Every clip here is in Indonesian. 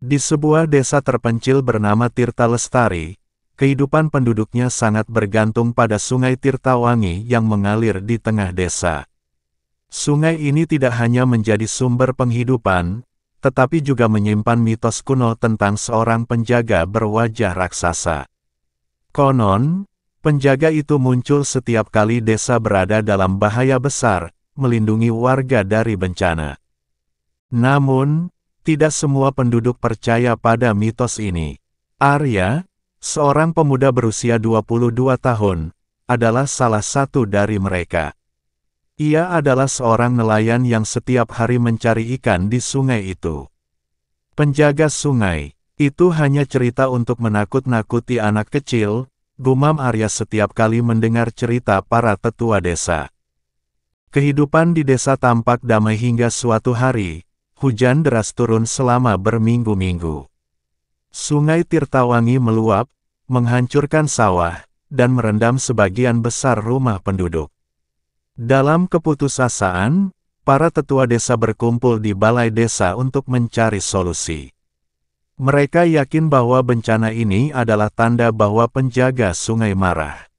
Di sebuah desa terpencil bernama Tirta Lestari, kehidupan penduduknya sangat bergantung pada Sungai Tirtawangi yang mengalir di tengah desa. Sungai ini tidak hanya menjadi sumber penghidupan, tetapi juga menyimpan mitos kuno tentang seorang penjaga berwajah raksasa. Konon, penjaga itu muncul setiap kali desa berada dalam bahaya besar, melindungi warga dari bencana. Namun, tidak semua penduduk percaya pada mitos ini. Arya, seorang pemuda berusia 22 tahun, adalah salah satu dari mereka. Ia adalah seorang nelayan yang setiap hari mencari ikan di sungai itu. Penjaga sungai, itu hanya cerita untuk menakut-nakuti anak kecil, gumam Arya setiap kali mendengar cerita para tetua desa. Kehidupan di desa tampak damai hingga suatu hari, hujan deras turun selama berminggu-minggu. Sungai Tirtawangi meluap, menghancurkan sawah, dan merendam sebagian besar rumah penduduk. Dalam keputusasaan, para tetua desa berkumpul di balai desa untuk mencari solusi. Mereka yakin bahwa bencana ini adalah tanda bahwa penjaga sungai marah.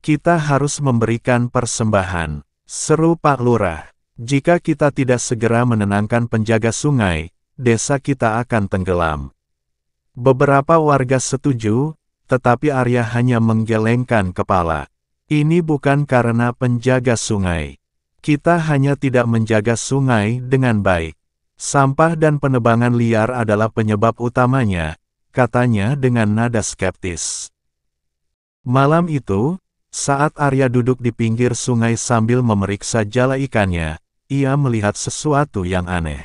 "Kita harus memberikan persembahan," seru Pak Lurah. "Jika kita tidak segera menenangkan penjaga sungai, desa kita akan tenggelam." Beberapa warga setuju, tetapi Arya hanya menggelengkan kepala. "Ini bukan karena penjaga sungai. Kita hanya tidak menjaga sungai dengan baik. Sampah dan penebangan liar adalah penyebab utamanya," katanya dengan nada skeptis. Malam itu, saat Arya duduk di pinggir sungai sambil memeriksa jala ikannya, ia melihat sesuatu yang aneh.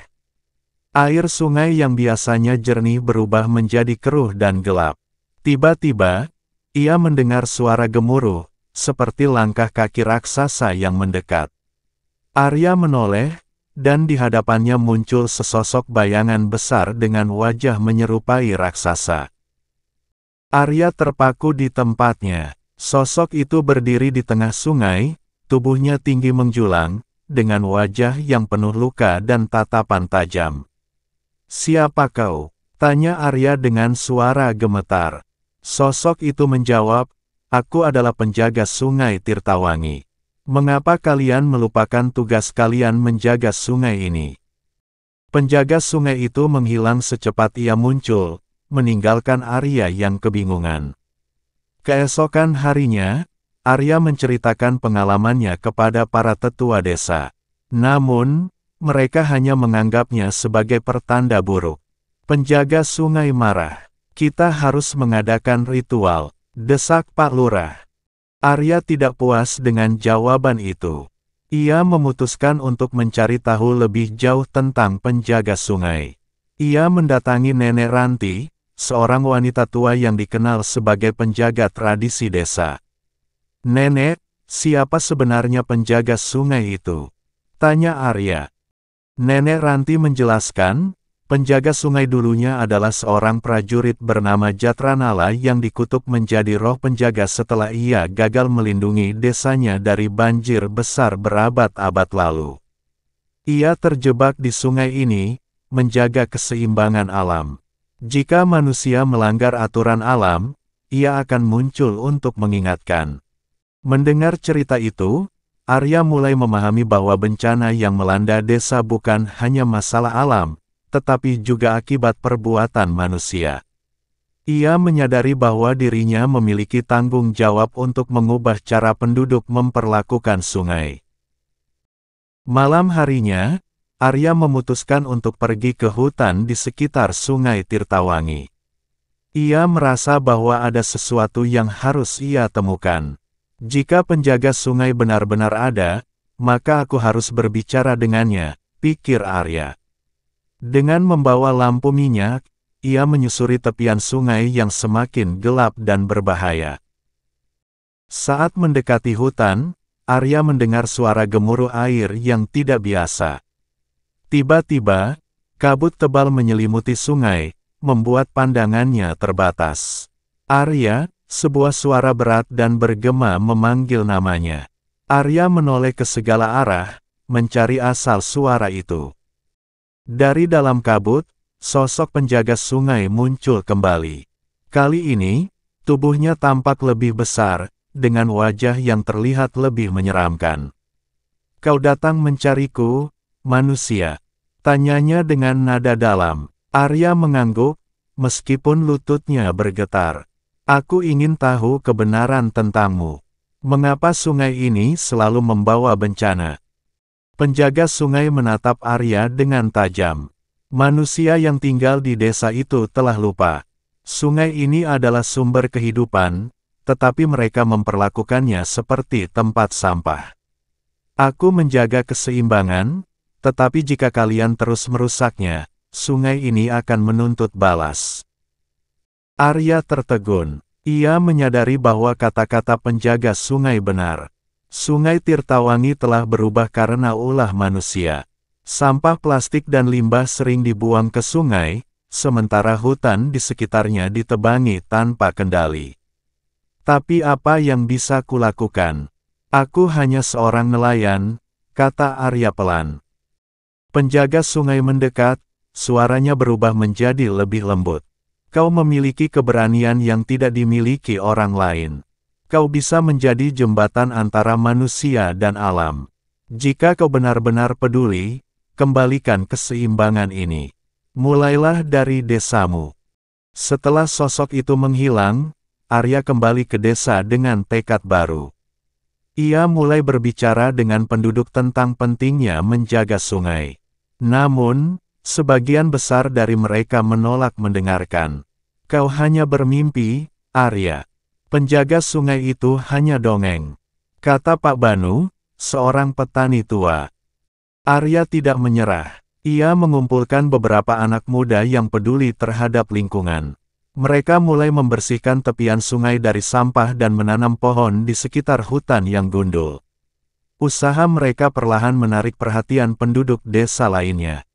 Air sungai yang biasanya jernih berubah menjadi keruh dan gelap. Tiba-tiba, ia mendengar suara gemuruh, seperti langkah kaki raksasa yang mendekat. Arya menoleh, dan di hadapannya muncul sesosok bayangan besar dengan wajah menyerupai raksasa. Arya terpaku di tempatnya. Sosok itu berdiri di tengah sungai, tubuhnya tinggi menjulang, dengan wajah yang penuh luka dan tatapan tajam. "Siapa kau?" tanya Arya dengan suara gemetar. Sosok itu menjawab, "Aku adalah penjaga sungai Tirtawangi. Mengapa kalian melupakan tugas kalian menjaga sungai ini?" Penjaga sungai itu menghilang secepat ia muncul, meninggalkan Arya yang kebingungan. Keesokan harinya, Arya menceritakan pengalamannya kepada para tetua desa. Namun, mereka hanya menganggapnya sebagai pertanda buruk. "Penjaga sungai marah. Kita harus mengadakan ritual," desak Pak Lurah. Arya tidak puas dengan jawaban itu. Ia memutuskan untuk mencari tahu lebih jauh tentang penjaga sungai. Ia mendatangi Nenek Ranti, seorang wanita tua yang dikenal sebagai penjaga tradisi desa. "Nenek, siapa sebenarnya penjaga sungai itu?" tanya Arya. Nenek Ranti menjelaskan, penjaga sungai dulunya adalah seorang prajurit bernama Jatranala yang dikutuk menjadi roh penjaga setelah ia gagal melindungi desanya dari banjir besar berabad-abad lalu. Ia terjebak di sungai ini, menjaga keseimbangan alam. Jika manusia melanggar aturan alam, ia akan muncul untuk mengingatkan. Mendengar cerita itu, Arya mulai memahami bahwa bencana yang melanda desa bukan hanya masalah alam, tetapi juga akibat perbuatan manusia. Ia menyadari bahwa dirinya memiliki tanggung jawab untuk mengubah cara penduduk memperlakukan sungai. Malam harinya, Arya memutuskan untuk pergi ke hutan di sekitar sungai Tirtawangi. Ia merasa bahwa ada sesuatu yang harus ia temukan. "Jika penjaga sungai benar-benar ada, maka aku harus berbicara dengannya," pikir Arya. Dengan membawa lampu minyak, ia menyusuri tepian sungai yang semakin gelap dan berbahaya. Saat mendekati hutan, Arya mendengar suara gemuruh air yang tidak biasa. Tiba-tiba, kabut tebal menyelimuti sungai, membuat pandangannya terbatas. "Arya," sebuah suara berat dan bergema memanggil namanya. Arya menoleh ke segala arah, mencari asal suara itu. Dari dalam kabut, sosok penjaga sungai muncul kembali. Kali ini, tubuhnya tampak lebih besar, dengan wajah yang terlihat lebih menyeramkan. "Kau datang mencariku, manusia?" tanyanya dengan nada dalam. Arya mengangguk, meskipun lututnya bergetar. "Aku ingin tahu kebenaran tentangmu. Mengapa sungai ini selalu membawa bencana?" Penjaga sungai menatap Arya dengan tajam. Manusia yang tinggal di desa itu telah lupa. Sungai ini adalah sumber kehidupan, tetapi mereka memperlakukannya seperti tempat sampah. "Aku menjaga keseimbangan, tetapi jika kalian terus merusaknya, sungai ini akan menuntut balas." Arya tertegun. Ia menyadari bahwa kata-kata penjaga sungai benar. Sungai Tirtawangi telah berubah karena ulah manusia. Sampah plastik dan limbah sering dibuang ke sungai, sementara hutan di sekitarnya ditebangi tanpa kendali. "Tapi apa yang bisa kulakukan? Aku hanya seorang nelayan," kata Arya pelan. Penjaga sungai mendekat, suaranya berubah menjadi lebih lembut. "Kau memiliki keberanian yang tidak dimiliki orang lain. Kau bisa menjadi jembatan antara manusia dan alam. Jika kau benar-benar peduli, kembalikan keseimbangan ini. Mulailah dari desamu." Setelah sosok itu menghilang, Arya kembali ke desa dengan tekad baru. Ia mulai berbicara dengan penduduk tentang pentingnya menjaga sungai. Namun, sebagian besar dari mereka menolak mendengarkan. "Kau hanya bermimpi, Arya. Penjaga sungai itu hanya dongeng," kata Pak Banu, seorang petani tua. Arya tidak menyerah. Ia mengumpulkan beberapa anak muda yang peduli terhadap lingkungan. Mereka mulai membersihkan tepian sungai dari sampah dan menanam pohon di sekitar hutan yang gundul. Usaha mereka perlahan menarik perhatian penduduk desa lainnya.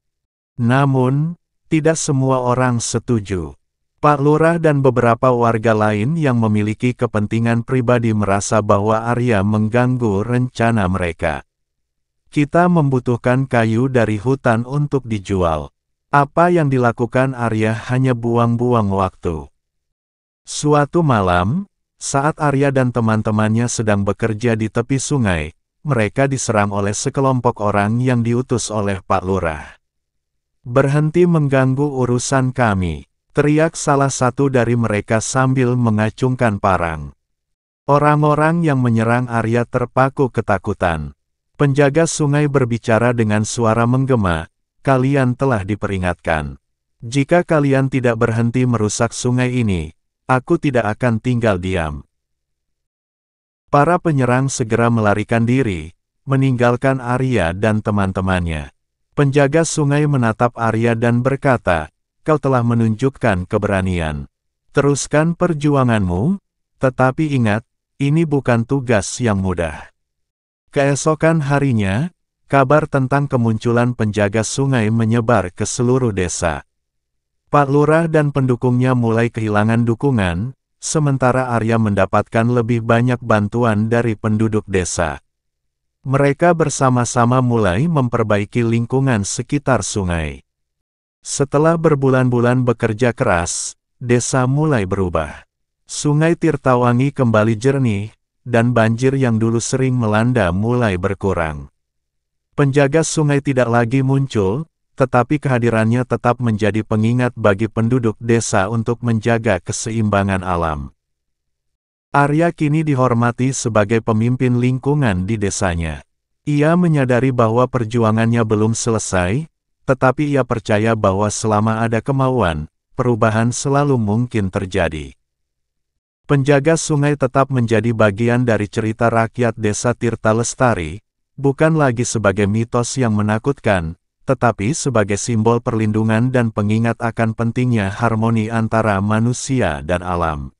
Namun, tidak semua orang setuju. Pak Lurah dan beberapa warga lain yang memiliki kepentingan pribadi merasa bahwa Arya mengganggu rencana mereka. "Kita membutuhkan kayu dari hutan untuk dijual. Apa yang dilakukan Arya hanya buang-buang waktu." Suatu malam, saat Arya dan teman-temannya sedang bekerja di tepi sungai, mereka diserang oleh sekelompok orang yang diutus oleh Pak Lurah. "Berhenti mengganggu urusan kami," teriak salah satu dari mereka sambil mengacungkan parang. Orang-orang yang menyerang Arya terpaku ketakutan. Penjaga sungai berbicara dengan suara menggema, "Kalian telah diperingatkan. Jika kalian tidak berhenti merusak sungai ini, aku tidak akan tinggal diam." Para penyerang segera melarikan diri, meninggalkan Arya dan teman-temannya. Penjaga sungai menatap Arya dan berkata, "Kau telah menunjukkan keberanian. Teruskan perjuanganmu, tetapi ingat, ini bukan tugas yang mudah." Keesokan harinya, kabar tentang kemunculan penjaga sungai menyebar ke seluruh desa. Pak Lurah dan pendukungnya mulai kehilangan dukungan, sementara Arya mendapatkan lebih banyak bantuan dari penduduk desa. Mereka bersama-sama mulai memperbaiki lingkungan sekitar sungai. Setelah berbulan-bulan bekerja keras, desa mulai berubah. Sungai Tirtawangi kembali jernih, dan banjir yang dulu sering melanda mulai berkurang. Penjaga sungai tidak lagi muncul, tetapi kehadirannya tetap menjadi pengingat bagi penduduk desa untuk menjaga keseimbangan alam. Arya kini dihormati sebagai pemimpin lingkungan di desanya. Ia menyadari bahwa perjuangannya belum selesai, tetapi ia percaya bahwa selama ada kemauan, perubahan selalu mungkin terjadi. Penjaga sungai tetap menjadi bagian dari cerita rakyat desa Tirta Lestari, bukan lagi sebagai mitos yang menakutkan, tetapi sebagai simbol perlindungan dan pengingat akan pentingnya harmoni antara manusia dan alam.